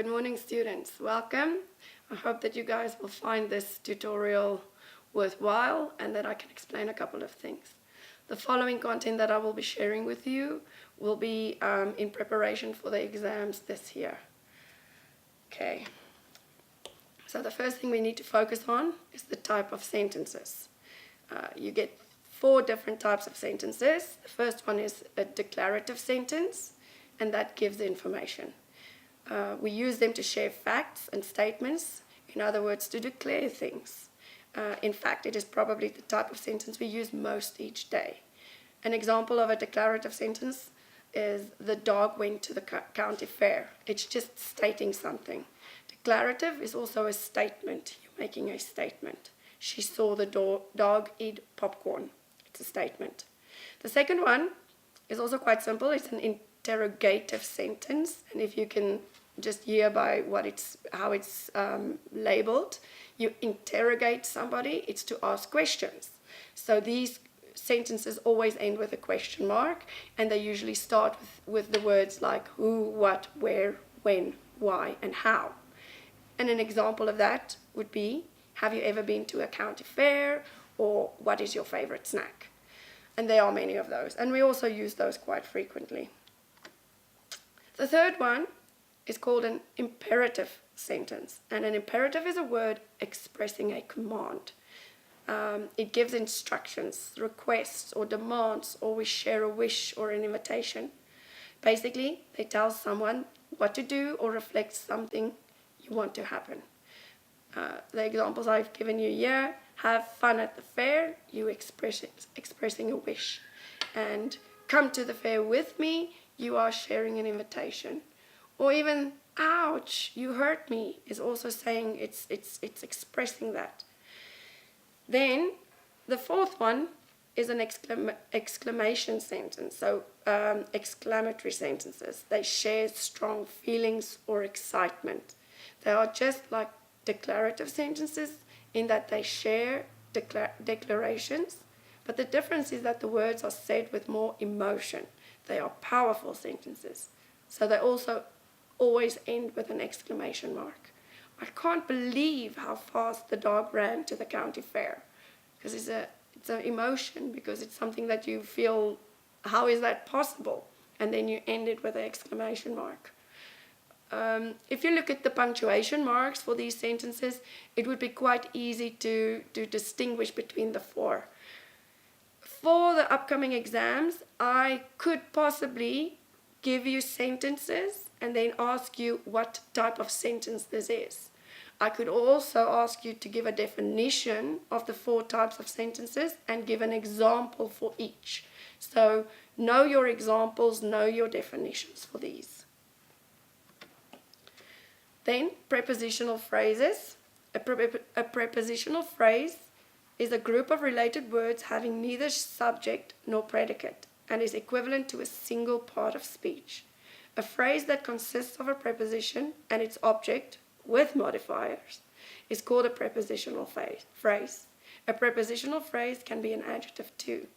Good morning, students. Welcome. I hope that you guys will find this tutorial worthwhile and that I can explain a couple of things. The following content that I will be sharing with you will be in preparation for the exams this year. Okay. So the first thing we need to focus on is the type of sentences. You get 4 different types of sentences. The first one is a declarative sentence, and that gives information. We use them to share facts and statements, in other words, to declare things. In fact, it is probably the type of sentence we use most each day. An example of a declarative sentence is the dog went to the county fair. It's just stating something. Declarative is also a statement. You're making a statement. She saw the dog eat popcorn. It's a statement. The second one is also quite simple. It's an interrogative sentence, and if you can just hear by how it's labeled, you interrogate somebody. It's to ask questions. So these sentences always end with a question mark, and they usually start with the words like who, what, where, when, why, and how. And an example of that would be, have you ever been to a county fair? Or what is your favorite snack? And there are many of those, and we also use those quite frequently. The third one is called an imperative sentence, and an imperative is a word expressing a command. It gives instructions, requests, or demands, or we share a wish or an invitation. Basically, they tell someone what to do or reflect something you want to happen. The examples I've given you here: have fun at the fair, you expressing a wish. And come to the fair with me, you are sharing an invitation. Or even, ouch, you hurt me, is also saying it's expressing that. Then the fourth one is an exclamation sentence. So exclamatory sentences. They share strong feelings or excitement. They are just like declarative sentences in that they share declarations, but the difference is that the words are said with more emotion. They are powerful sentences. So they also always end with an exclamation mark. I can't believe how fast the dog ran to the county fair. Because it's an emotion, because it's something that you feel, how is that possible? And then you end it with an exclamation mark. If you look at the punctuation marks for these sentences, it would be quite easy to distinguish between the 4. For the upcoming exams, I could possibly give you sentences and then ask you what type of sentence this is. I could also ask you to give a definition of the 4 types of sentences and give an example for each. So know your examples, know your definitions for these. Then, prepositional phrases. A prepositional phrase is a group of related words having neither subject nor predicate and is equivalent to a single part of speech. A phrase that consists of a preposition and its object with modifiers is called a prepositional phrase. A prepositional phrase can be an adjective too.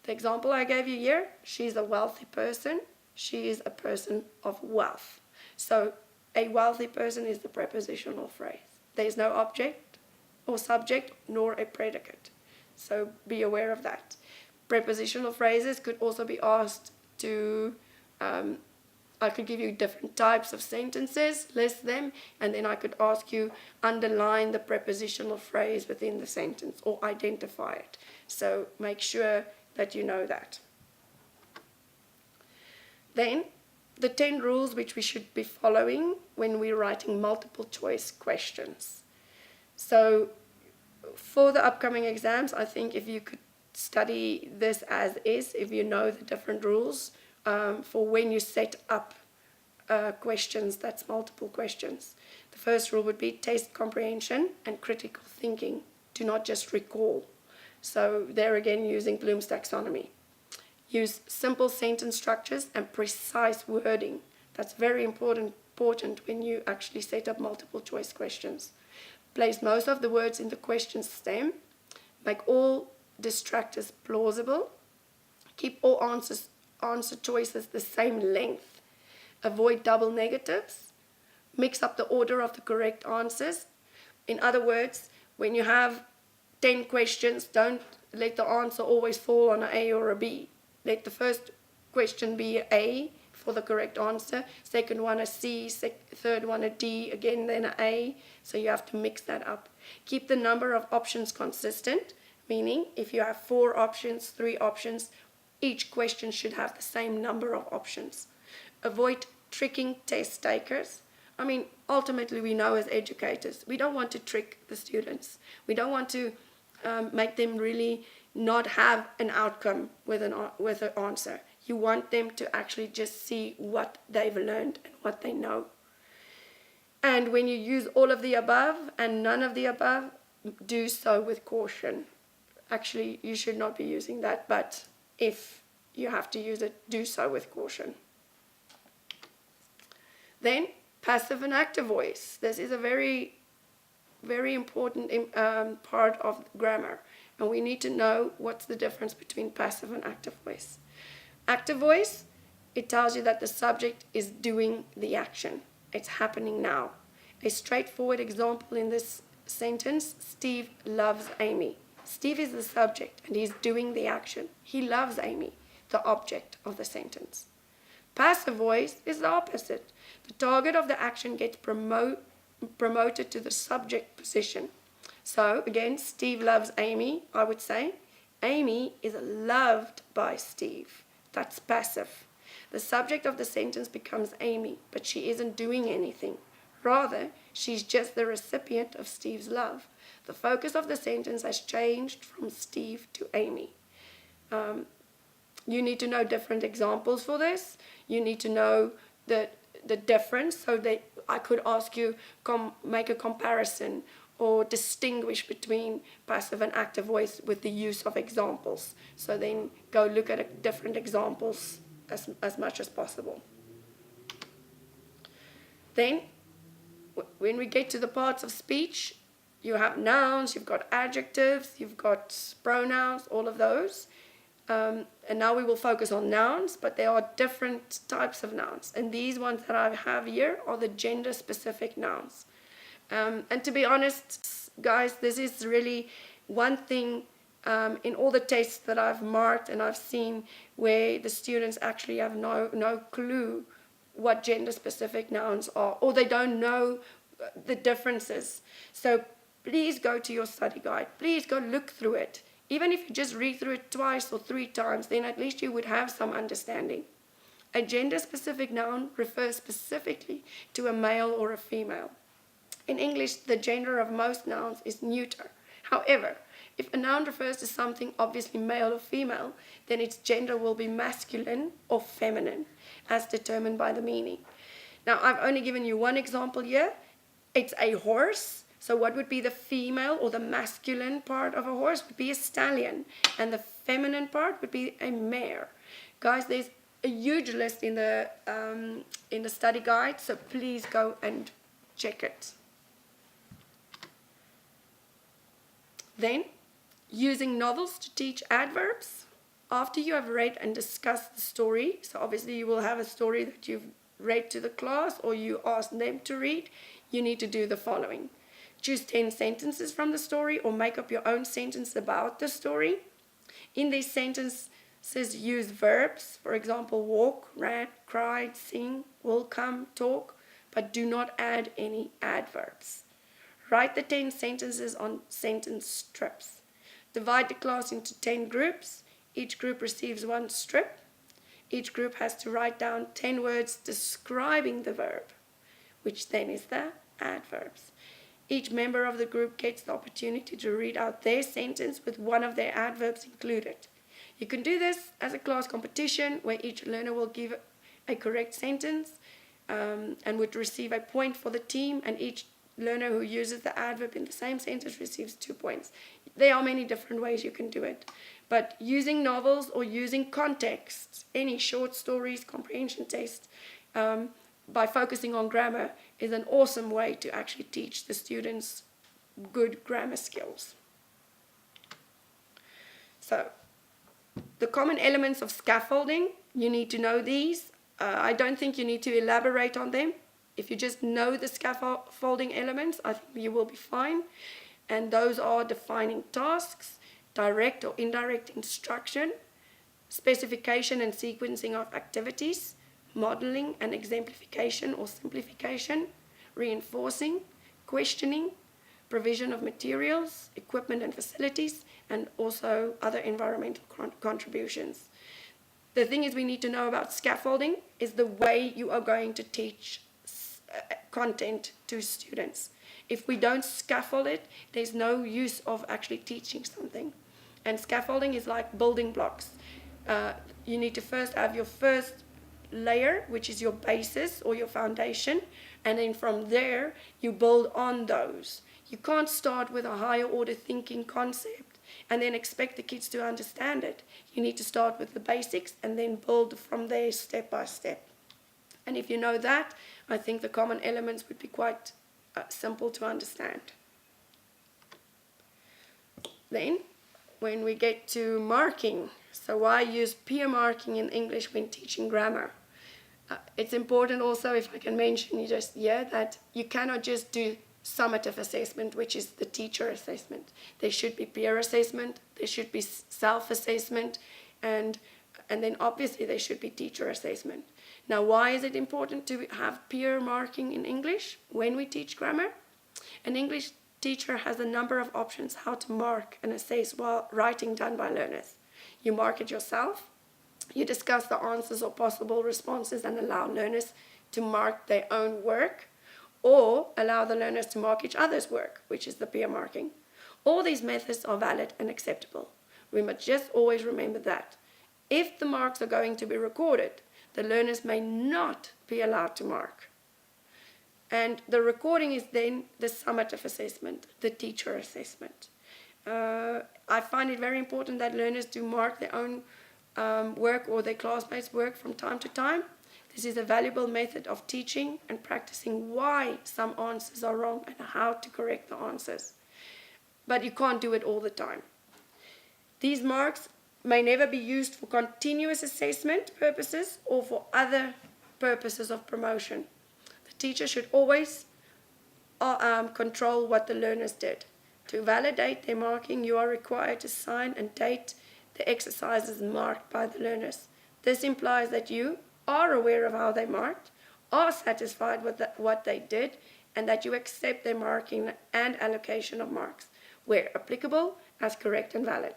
The example I gave you here, she's a wealthy person, she is a person of wealth. So a wealthy person is the prepositional phrase. There is no object or subject nor a predicate. So be aware of that. Prepositional phrases could also be asked to, I could give you different types of sentences, list them, and then I could ask you underline the prepositional phrase within the sentence or identify it. So make sure that you know that. Then, the 10 rules which we should be following when we're writing multiple choice questions. So for the upcoming exams, I think if you could study this as is, if you know the different rules for when you set up questions, that's multiple questions. The first rule would be test comprehension and critical thinking. Do not just recall. So there again, using Bloom's taxonomy. Use simple sentence structures and precise wording. That's very important when you actually set up multiple choice questions. Place most of the words in the question stem. Make all distractors plausible. Keep all answer choices the same length. Avoid double negatives. mix up the order of the correct answers. In other words, when you have 10 questions, don't let the answer always fall on an A or a B. Let the first question be A for the correct answer, second one a C, third one a D, again then an A. So you have to mix that up. Keep the number of options consistent, meaning if you have 4 options, 3 options, each question should have the same number of options. Avoid tricking test takers. I mean, ultimately we know as educators, we don't want to trick the students. We don't want to make them really not have an outcome with an answer. You want them to actually just see what they've learned and what they know. And when you use all of the above and none of the above, do so with caution. Actually, you should not be using that, but if you have to use it, do so with caution. Then, passive and active voice. This is a very, very important part of grammar, and we need to know what's the difference between passive and active voice. Active voice, it tells you that the subject is doing the action. It's happening now. A straightforward example in this sentence, Steve loves Amy. Steve is the subject and he's doing the action. He loves Amy, the object of the sentence. Passive voice is the opposite. The target of the action gets promoted to the subject position. So again, Steve loves Amy, I would say. Amy is loved by Steve. That's passive. The subject of the sentence becomes Amy, but she isn't doing anything. Rather, she's just the recipient of Steve's love. The focus of the sentence has changed from Steve to Amy. You need to know different examples for this. You need to know the difference, so that I could ask you, make a comparison or distinguish between passive and active voice with the use of examples. So then go look at different examples as much as possible. Then, when we get to the parts of speech, you have nouns, you've got adjectives, you've got pronouns, all of those. And now we will focus on nouns, but there are different types of nouns. And these ones that I have here are the gender-specific nouns. And to be honest, guys, this is really one thing in all the tests that I've marked and I've seen where the students actually have no clue what gender-specific nouns are, or they don't know the differences. So please go to your study guide. Please go look through it. Even if you just read through it twice or 3 times, then at least you would have some understanding. A gender-specific noun refers specifically to a male or a female. In English, the gender of most nouns is neuter. However, if a noun refers to something obviously male or female, then its gender will be masculine or feminine, as determined by the meaning. Now, I've only given you one example here. It's a horse. So what would be the female or the masculine part of a horse would be a stallion, and the feminine part would be a mare. Guys, there's a huge list in the study guide, so please go and check it. Then, using novels to teach adverbs. After you have read and discussed the story, so obviously you will have a story that you've read to the class or you asked them to read, you need to do the following. Choose 10 sentences from the story or make up your own sentence about the story. In these sentences, use verbs, for example, walk, ran, cried, sing, will come, talk, but do not add any adverbs. Write the 10 sentences on sentence strips. Divide the class into 10 groups. Each group receives 1 strip. Each group has to write down 10 words describing the verb, which then is the adverbs. Each member of the group gets the opportunity to read out their sentence with one of their adverbs included. You can do this as a class competition where each learner will give a correct sentence and would receive a point for the team, and each learner who uses the adverb in the same sentence receives 2 points. There are many different ways you can do it, but using novels or using context, any short stories, comprehension test, by focusing on grammar is an awesome way to actually teach the students good grammar skills. So, the common elements of scaffolding, you need to know these. I don't think you need to elaborate on them. If you just know the scaffolding elements, I think you will be fine. And those are defining tasks, direct or indirect instruction, specification and sequencing of activities, modeling and exemplification or simplification, reinforcing, questioning, provision of materials, equipment and facilities, and also other environmental contributions. The thing is we need to know about scaffolding is the way you are going to teach content to students. If we don't scaffold it, there's no use of actually teaching something. And scaffolding is like building blocks. You need to first have your first layer, which is your basis or your foundation, and then from there you build on those. You can't start with a higher order thinking concept and then expect the kids to understand it. You need to start with the basics and then build from there step by step. And if you know that, I think the common elements would be quite simple to understand. Then, when we get to marking, so why use peer marking in English when teaching grammar? It's important also, if I can mention just here, that you cannot just do summative assessment, which is the teacher assessment. There should be peer assessment, there should be self-assessment, and then obviously there should be teacher assessment. Now, why is it important to have peer marking in English when we teach grammar? An English teacher has a number of options how to mark and assess while writing done by learners. You mark it yourself, you discuss the answers or possible responses and allow learners to mark their own work, or allow the learners to mark each other's work, which is the peer marking. All these methods are valid and acceptable. We must just always remember that. If the marks are going to be recorded, the learners may not be allowed to mark. And the recording is then the summative assessment, the teacher assessment. I find it very important that learners do mark their own work or their classmates' work from time to time. This is a valuable method of teaching and practicing why some answers are wrong and how to correct the answers. But you can't do it all the time. These marks may never be used for continuous assessment purposes or for other purposes of promotion. The teacher should always control what the learners did. To validate their marking, you are required to sign and date the exercises marked by the learners. This implies that you are aware of how they marked, are satisfied with what they did, and that you accept their marking and allocation of marks, where applicable, as correct and valid.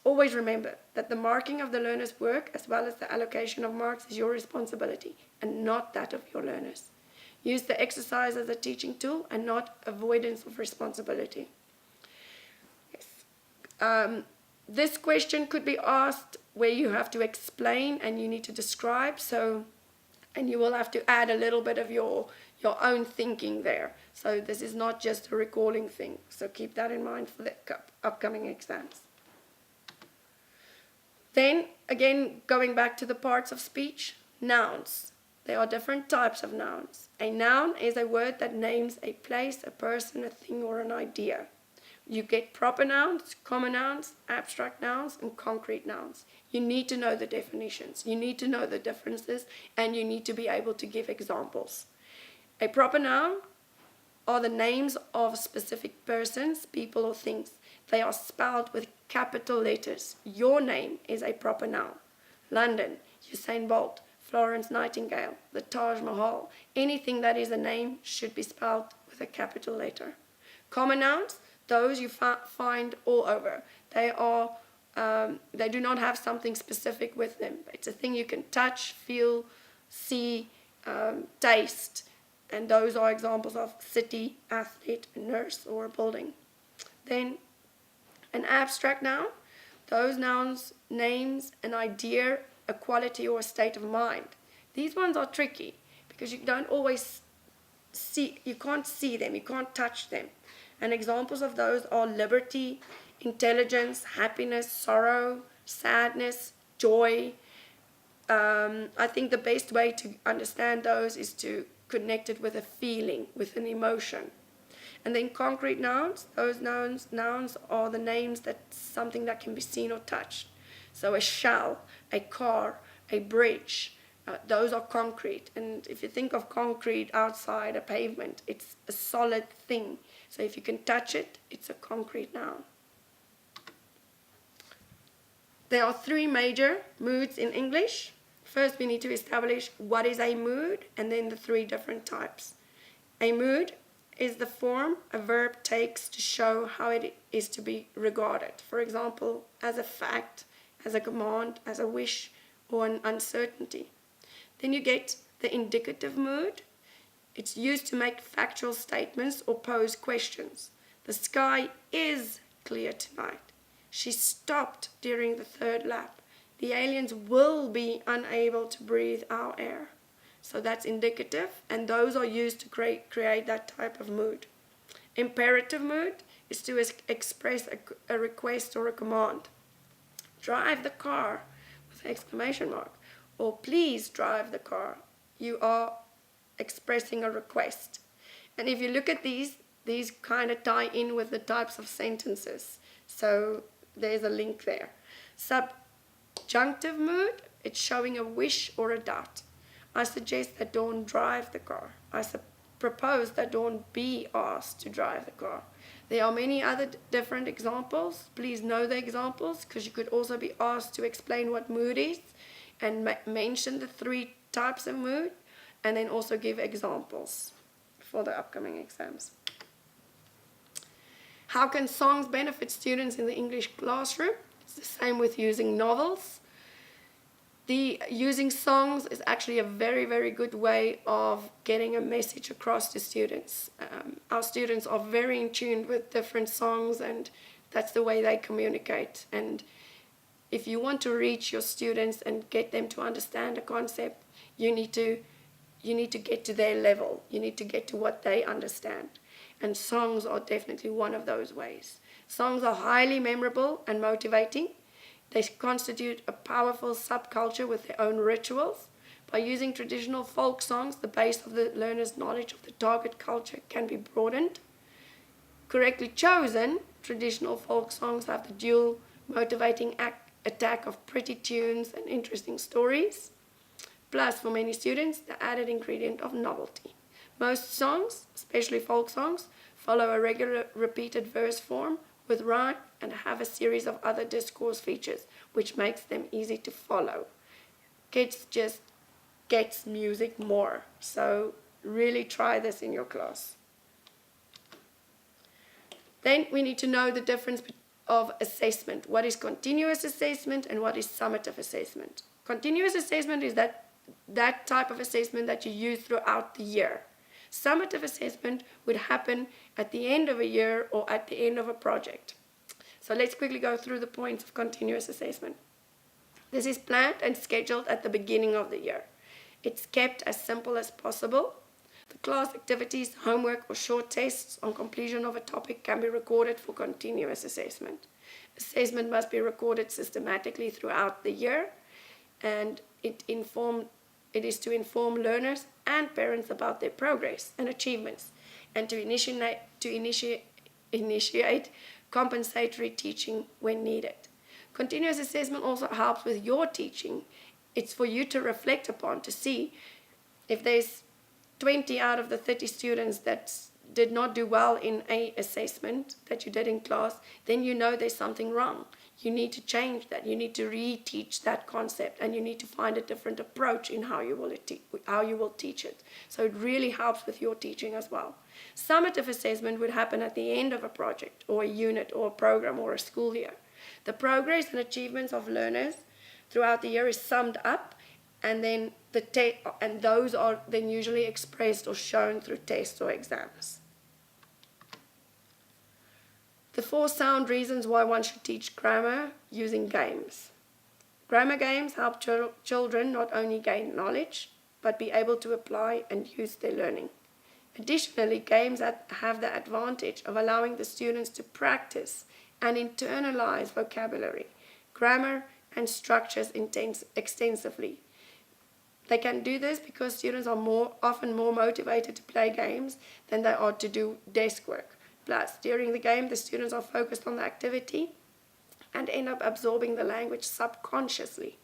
Always remember that the marking of the learner's work as well as the allocation of marks is your responsibility and not that of your learners. Use the exercise as a teaching tool and not avoidance of responsibility. Yes. This question could be asked where you have to explain and you need to describe, and you will have to add a little bit of your own thinking there. So this is not just a recalling thing. So keep that in mind for the upcoming exams. Then, again, going back to the parts of speech, nouns. There are different types of nouns. A noun is a word that names a place, a person, a thing, or an idea. You get proper nouns, common nouns, abstract nouns, and concrete nouns. You need to know the definitions. You need to know the differences, and you need to be able to give examples. A proper noun are the names of specific persons, people, or things. They are spelled with capital letters. Your name is a proper noun. London, Usain Bolt, Florence Nightingale, the Taj Mahal. Anything that is a name should be spelled with a capital letter. Common nouns, those you find all over. They do not have something specific with them. It's a thing you can touch, feel, see, taste. And those are examples of city, athlete, nurse, or a building. Then an abstract noun, those nouns, names, an idea, a quality, or a state of mind. These ones are tricky because you don't always see, you can't see them, you can't touch them. And examples of those are liberty, intelligence, happiness, sorrow, sadness, joy. I think the best way to understand those is to connect it with a feeling, with an emotion. And then concrete nouns, those nouns are the names that something that can be seen or touched. So a shell, a car, a bridge, Those are concrete, and if you think of concrete outside a pavement, it's a solid thing. So if you can touch it, it's a concrete noun. There are three major moods in English. First, we need to establish what is a mood, and then the three different types. A mood is the form a verb takes to show how it is to be regarded. For example, as a fact, as a command, as a wish, or an uncertainty. Then you get the indicative mood. It's used to make factual statements or pose questions. The sky is clear tonight. She stopped during the third lap. The aliens will be unable to breathe our air. So that's indicative, and those are used to create that type of mood. Imperative mood is to express a request or a command. Drive the car, with an exclamation mark, or please drive the car. You are expressing a request. And if you look at these kind of tie in with the types of sentences. So there's a link there. Subjunctive mood, it's showing a wish or a doubt. I suggest that Dawn drive the car. I propose that Dawn be asked to drive the car. There are many other different examples. Please know the examples, because you could also be asked to explain what mood is and mention the three types of mood, and then also give examples for the upcoming exams. How can songs benefit students in the English classroom? It's the same with using novels. Using songs is actually a very, very good way of getting a message across to students. Our students are very in tune with different songs, and that's the way they communicate. And if you want to reach your students and get them to understand a concept, you need to get to their level. You need to get to what they understand. And songs are definitely one of those ways. Songs are highly memorable and motivating. They constitute a powerful subculture with their own rituals. By using traditional folk songs, the base of the learner's knowledge of the target culture can be broadened. Correctly chosen, traditional folk songs have the dual motivating attack of pretty tunes and interesting stories. Plus, for many students, the added ingredient of novelty. Most songs, especially folk songs, follow a regular repeated verse form with rhyme and have a series of other discourse features, which makes them easy to follow. Kids just get music more, so really try this in your class. Then we need to know the difference of assessment. What is continuous assessment and what is summative assessment? Continuous assessment is that type of assessment that you use throughout the year. Summative assessment would happen at the end of a year or at the end of a project. So let's quickly go through the points of continuous assessment. This is planned and scheduled at the beginning of the year. It's kept as simple as possible. The class activities, homework, or short tests on completion of a topic can be recorded for continuous assessment. Assessment must be recorded systematically throughout the year, and it is to inform learners and parents about their progress and achievements, and to initiate compensatory teaching when needed. Continuous assessment also helps with your teaching. It's for you to reflect upon, to see if there's 20 out of the 30 students that did not do well in a assessment that you did in class, then you know there's something wrong. You need to change that. You need to reteach that concept, and you need to find a different approach in how you will teach it. So it really helps with your teaching as well. Summative assessment would happen at the end of a project or a unit or a program or a school year. The progress and achievements of learners throughout the year is summed up, and then those are then usually expressed or shown through tests or exams. The 4 sound reasons why one should teach grammar using games. Grammar games help children not only gain knowledge, but be able to apply and use their learning. Additionally, games have the advantage of allowing the students to practice and internalize vocabulary, grammar, and structures extensively. They can do this because students are often more motivated to play games than they are to do desk work. Plus, during the game, the students are focused on the activity and end up absorbing the language subconsciously.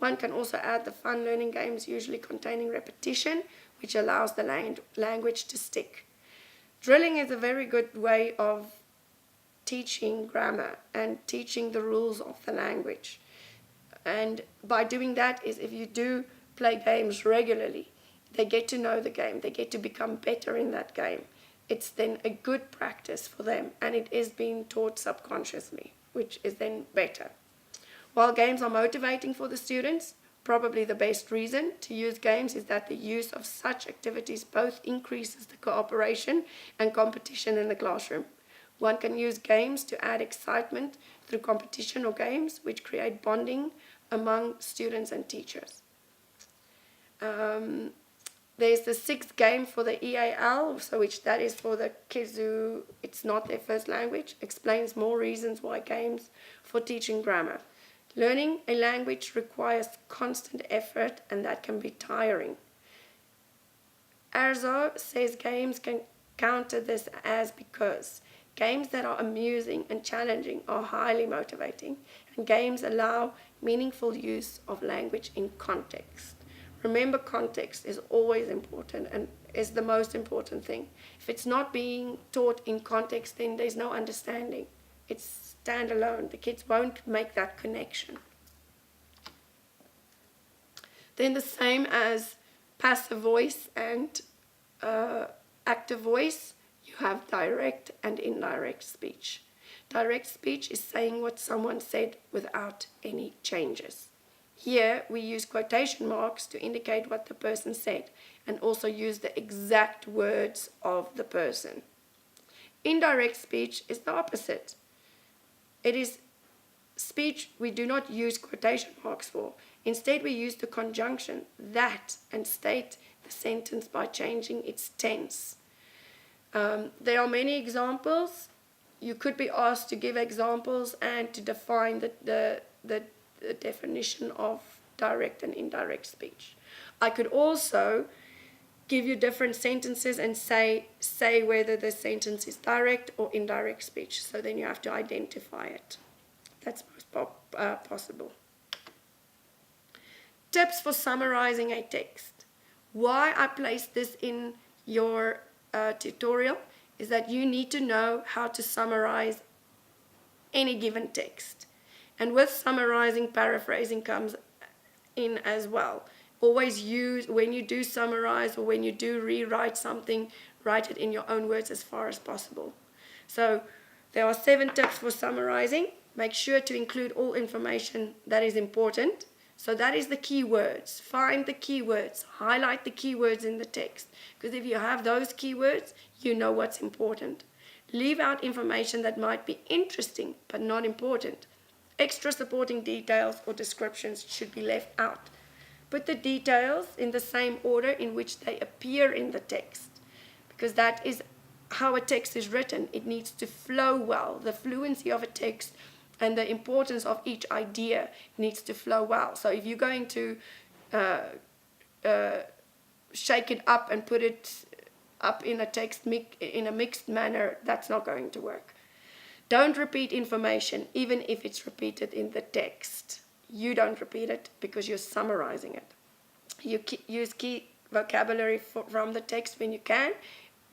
One can also add the fun learning games usually containing repetition, which allows the language to stick. Drilling is a very good way of teaching grammar and teaching the rules of the language. And by doing that is if you do play games regularly, they get to know the game, they get to become better in that game. It's then a good practice for them, and it is being taught subconsciously, which is then better. While games are motivating for the students, probably the best reason to use games is that the use of such activities both increases the cooperation and competition in the classroom. One can use games to add excitement through competition or games, which create bonding among students and teachers. There's the sixth game for the EAL, so which that is for the kids who it's not their first language, explains more reasons why games for teaching grammar. Learning a language requires constant effort, and that can be tiring. Arzo says games can counter this as because games that are amusing and challenging are highly motivating, and games allow meaningful use of language in context. Remember, context is always important and is the most important thing. If it's not being taught in context, then there's no understanding. It's standalone. The kids won't make that connection. Then the same as passive voice and active voice, you have direct and indirect speech. Direct speech is saying what someone said without any changes. Here we use quotation marks to indicate what the person said and also use the exact words of the person. Indirect speech is the opposite. It is speech we do not use quotation marks for. Instead, we use the conjunction that and state the sentence by changing its tense. There are many examples. You could be asked to give examples and to define the definition of direct and indirect speech. I could also give you different sentences and say whether the sentence is direct or indirect speech. So then you have to identify it. That's most possible. Tips for summarizing a text. Why I placed this in your tutorial is that you need to know how to summarize any given text. And with summarizing, paraphrasing comes in as well. Always use, when you do summarize or when you do rewrite something, write it in your own words as far as possible. So there are 7 tips for summarizing. Make sure to include all information that is important. So that is the keywords. Find the keywords. Highlight the keywords in the text. Because if you have those keywords, you know what's important. Leave out information that might be interesting but not important. Extra supporting details or descriptions should be left out. Put the details in the same order in which they appear in the text, because that is how a text is written. It needs to flow well. The fluency of a text and the importance of each idea needs to flow well. So if you're going to shake it up and put it up in a text in a mixed manner, that's not going to work. Don't repeat information, even if it's repeated in the text. You don't repeat it because you're summarizing it. You use key vocabulary from the text when you can.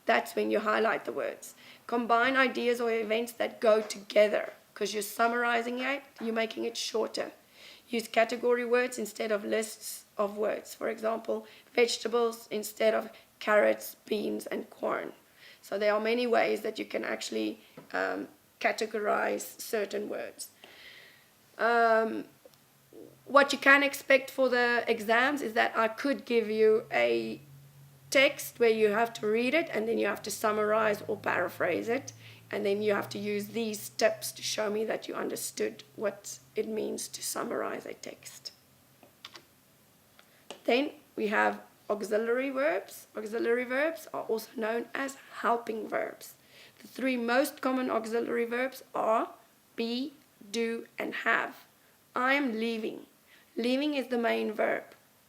That's when you highlight the words. Combine ideas or events that go together because you're summarizing it, you're making it shorter. Use category words instead of lists of words. For example, vegetables instead of carrots, beans, and corn. So there are many ways that you can actually categorize certain words. What you can expect for the exams is that I could give you a text where you have to read it and then you have to summarize or paraphrase it, and then you have to use these steps to show me that you understood what it means to summarize a text. Then we have auxiliary verbs. Auxiliary verbs are also known as helping verbs. The 3 most common auxiliary verbs are be, do, and have. I am leaving. Leaving is the main verb.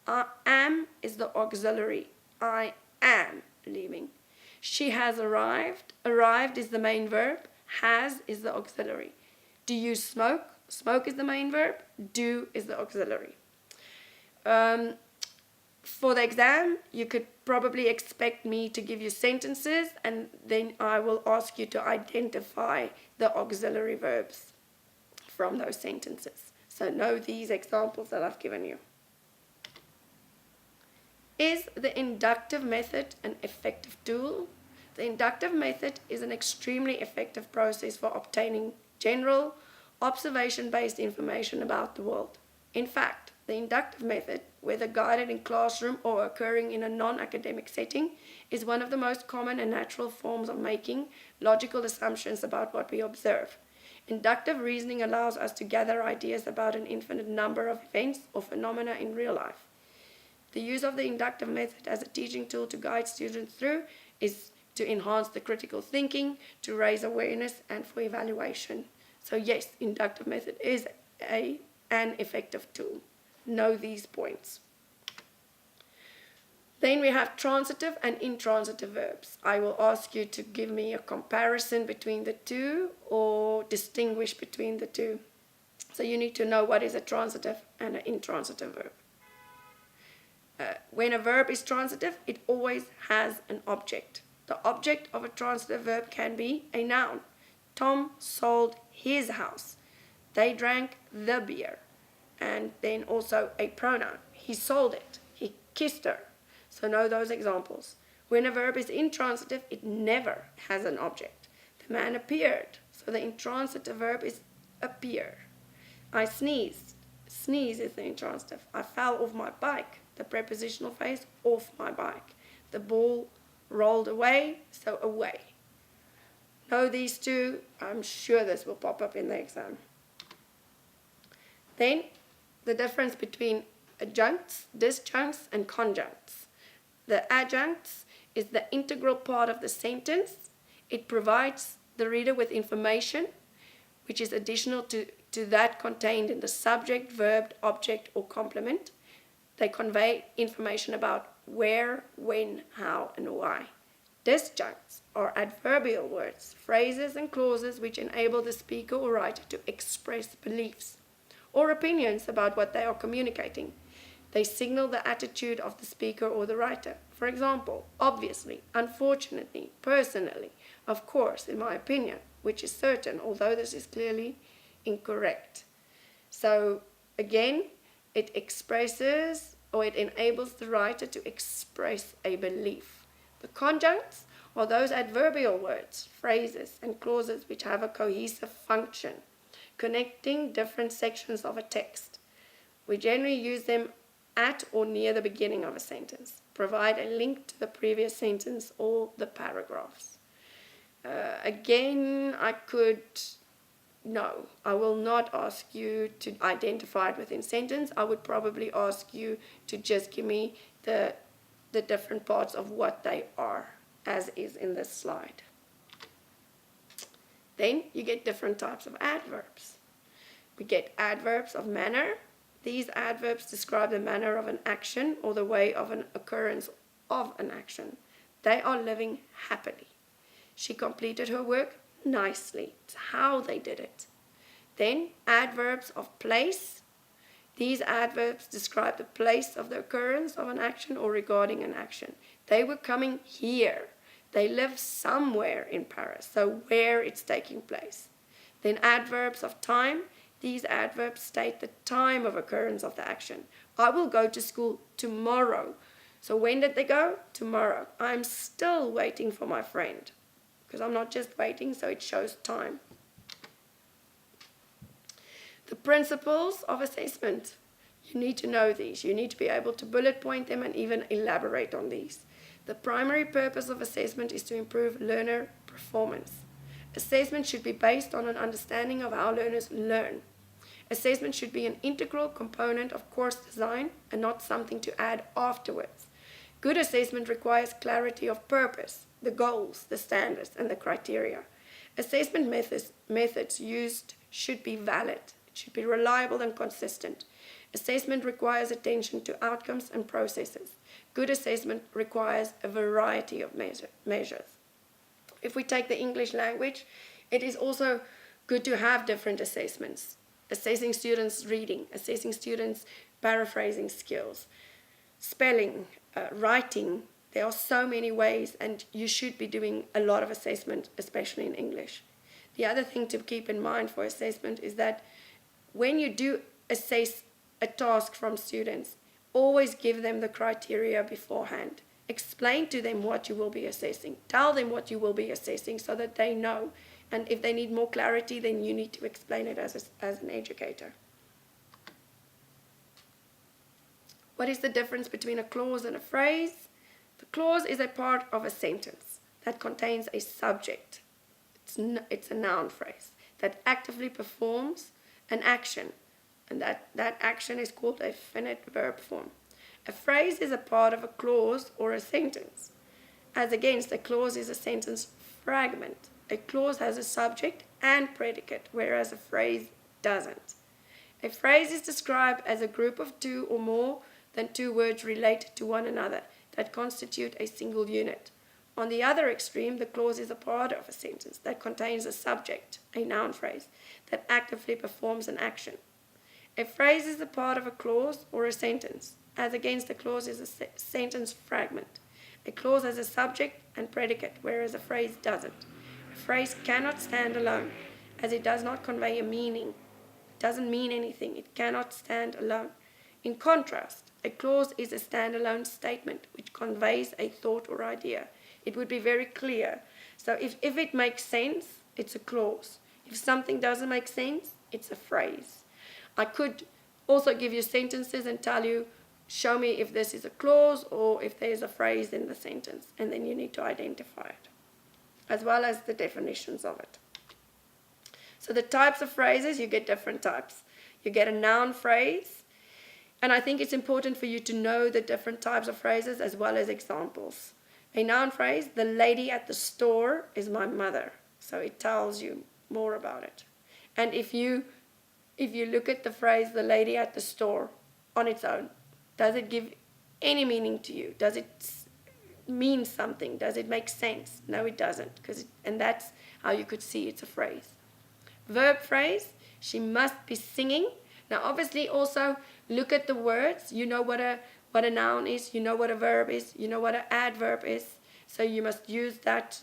I am is the auxiliary. I am leaving. She has arrived. Arrived is the main verb. Has is the auxiliary. Do you smoke? Smoke is the main verb. Do is the auxiliary. For the exam, you could probably expect me to give you sentences, and then I will ask you to identify the auxiliary verbs from those sentences. So know these examples that I've given you. Is the inductive method an effective tool? The inductive method is an extremely effective process for obtaining general, observation-based information about the world. In fact, the inductive method, whether guided in classroom or occurring in a non-academic setting, is one of the most common and natural forms of making logical assumptions about what we observe. Inductive reasoning allows us to gather ideas about an infinite number of events or phenomena in real life. The use of the inductive method as a teaching tool to guide students through is to enhance the critical thinking, to raise awareness, and for evaluation. So yes, inductive method is an effective tool. Know these points. Then we have transitive and intransitive verbs. I will ask you to give me a comparison between the two or distinguish between the two. So you need to know what is a transitive and an intransitive verb. When a verb is transitive, it always has an object. The object of a transitive verb can be a noun. Tom sold his house. They drank the beer. And then also a pronoun. He sold it. He kissed her. So know those examples. When a verb is intransitive, it never has an object. The man appeared. So the intransitive verb is appear. I sneezed. Sneeze is the intransitive. I fell off my bike. The prepositional phrase, off my bike. The ball rolled away, so away. Know these two. I'm sure this will pop up in the exam. Then, the difference between adjuncts, disjuncts, and conjuncts. The adjuncts is the integral part of the sentence. It provides the reader with information which is additional to that contained in the subject, verb, object, or complement. They convey information about where, when, how, and why. Disjuncts are adverbial words, phrases, and clauses which enable the speaker or writer to express beliefs or opinions about what they are communicating. They signal the attitude of the speaker or the writer. For example, obviously, unfortunately, personally, of course, in my opinion, which is certain, although this is clearly incorrect. So, again, it expresses or it enables the writer to express a belief. The conjuncts are those adverbial words, phrases, and clauses which have a cohesive function, connecting different sections of a text. We generally use them at or near the beginning of a sentence, provide a link to the previous sentence or the paragraphs. Again, No, I will not ask you to identify it within sentence. I would probably ask you to just give me the different parts of what they are, as is in this slide. Then you get different types of adverbs. We get adverbs of manner. These adverbs describe the manner of an action or the way of an occurrence of an action. They are living happily. She completed her work nicely. It's how they did it. Then adverbs of place. These adverbs describe the place of the occurrence of an action or regarding an action. They were coming here. They live somewhere in Paris, so where it's taking place. Then adverbs of time. These adverbs state the time of occurrence of the action. I will go to school tomorrow. So when did they go? Tomorrow. I'm still waiting for my friend. Because I'm not just waiting, so it shows time. The principles of assessment. You need to know these. You need to be able to bullet point them and even elaborate on these. The primary purpose of assessment is to improve learner performance. Assessment should be based on an understanding of how learners learn. Assessment should be an integral component of course design and not something to add afterwards. Good assessment requires clarity of purpose, the goals, the standards, and the criteria. Assessment methods used should be valid. It should be reliable and consistent. Assessment requires attention to outcomes and processes. Good assessment requires a variety of measures. If we take the English language, it is also good to have different assessments. assessing students' reading, assessing students' paraphrasing skills, spelling, writing. There are so many ways, and you should be doing a lot of assessment, especially in English. The other thing to keep in mind for assessment is that when you do assess a task from students, always give them the criteria beforehand. Explain to them what you will be assessing. Tell them what you will be assessing so that they know. And if they need more clarity, then you need to explain it as an educator. What is the difference between a clause and a phrase? The clause is a part of a sentence that contains a subject. It's a noun phrase that actively performs an action, and that action is called a finite verb form. A phrase is a part of a clause or a sentence. As against, a clause is a sentence fragment. A clause has a subject and predicate, whereas a phrase doesn't. A phrase is described as a group of two or more than two words related to one another that constitute a single unit. On the other extreme, the clause is a part of a sentence that contains a subject, a noun phrase, that actively performs an action. A phrase is a part of a clause or a sentence. As against, a clause is a sentence fragment. A clause has a subject and predicate, whereas a phrase doesn't. A phrase cannot stand alone, as it does not convey a meaning. It doesn't mean anything. It cannot stand alone. In contrast, a clause is a standalone statement which conveys a thought or idea. It would be very clear. So if it makes sense, it's a clause. If something doesn't make sense, it's a phrase. I could also give you sentences and tell you, show me if this is a clause or if there's a phrase in the sentence, and then you need to identify it, as well as the definitions of it. So the types of phrases, you get different types. You get a noun phrase, and I think it's important for you to know the different types of phrases as well as examples. A noun phrase, the lady at the store is my mother. So it tells you more about it. And if you look at the phrase, the lady at the store, on its own, does it give any meaning to you? Does it mean something? Does it make sense? No, it doesn't. And that's how you could see it's a phrase. Verb phrase, she must be singing. Now, obviously, also look at the words. You know what a noun is. You know what a verb is. You know what an adverb is. So you must use that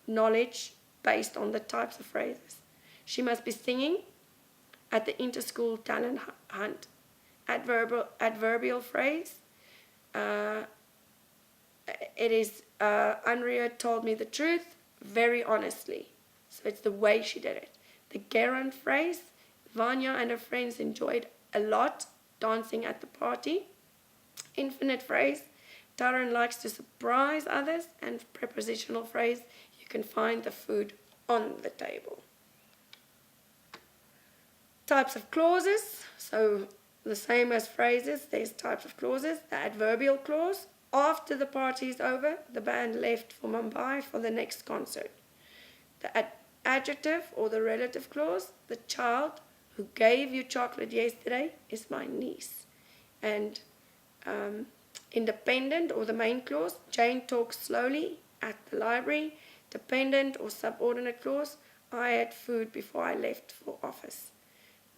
knowledge based on the types of phrases. She must be singing at the inter-school talent hunt. Adverbial phrase. It is Andrea told me the truth very honestly. So it's the way she did it. The gerund phrase. Vanya and her friends enjoyed a lot dancing at the party. Infinite phrase. Taran likes to surprise others. And prepositional phrase. You can find the food on the table. Types of clauses. So the same as phrases, there's types of clauses. The adverbial clause. After the party is over, the band left for Mumbai for the next concert. The adjective or the relative clause. The child who gave you chocolate yesterday is my niece. And independent or the main clause. Jane talks slowly at the library. Dependent or subordinate clause. I had food before I left for office.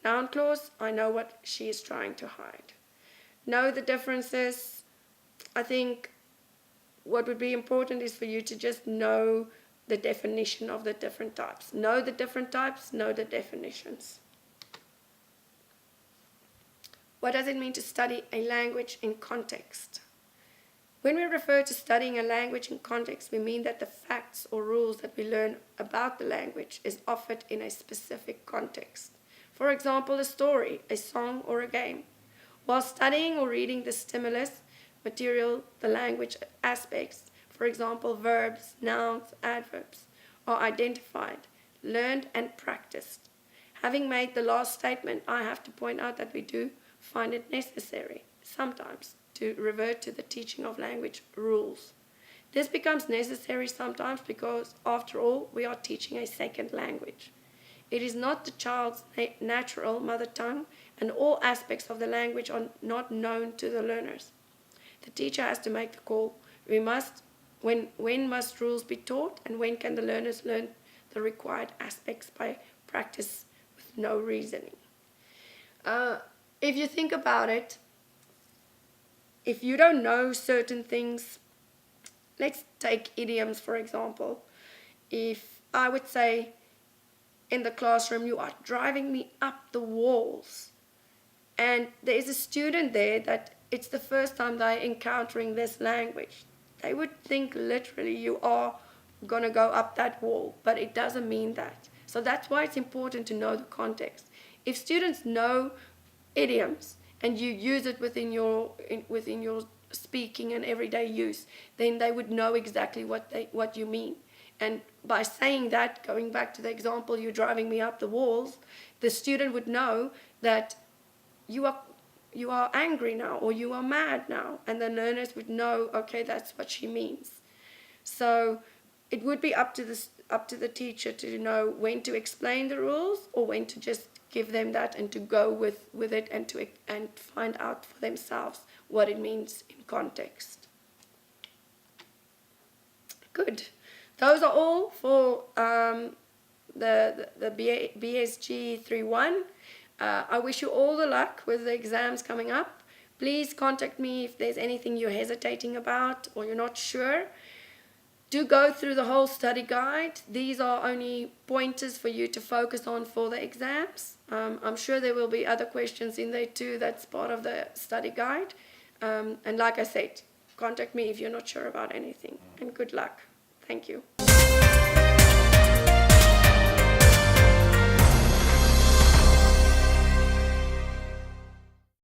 Noun clause, I know what she is trying to hide. Know the differences. I think what would be important is for you to just know the definition of the different types. Know the different types, know the definitions. What does it mean to study a language in context? When we refer to studying a language in context, we mean that the facts or rules that we learn about the language is offered in a specific context. For example, a story, a song, or a game. While studying or reading the stimulus material, the language aspects, for example, verbs, nouns, adverbs, are identified, learned, and practiced. Having made the last statement, I have to point out that we do find it necessary, sometimes, to revert to the teaching of language rules. This becomes necessary sometimes because, after all, we are teaching a second language. It is not the child's natural mother tongue, and all aspects of the language are not known to the learners. The teacher has to make the call. When must rules be taught, and when can the learners learn the required aspects by practice with no reasoning? If you think about it, if you don't know certain things, let's take idioms for example. If I would say in the classroom, you are driving me up the walls, and there is a student there that it's the first time they're encountering this language, they would think literally you are going to go up that wall, but it doesn't mean that. So that's why it's important to know the context. If students know idioms and you use it within your speaking and everyday use, then they would know exactly what you mean. And by saying that, going back to the example, you're driving me up the walls, the student would know that you are angry now, or you are mad now, and the learners would know, okay, that's what she means. So it would be up to the teacher to know when to explain the rules or when to just give them that and to go with it and find out for themselves what it means in context. Good. Those are all for the BSG 31. I wish you all the luck with the exams coming up. Please contact me if there's anything you're hesitating about or you're not sure. Do go through the whole study guide. These are only pointers for you to focus on for the exams. I'm sure there will be other questions in there too. That's part of the study guide. And like I said, contact me if you're not sure about anything. And good luck. Thank you.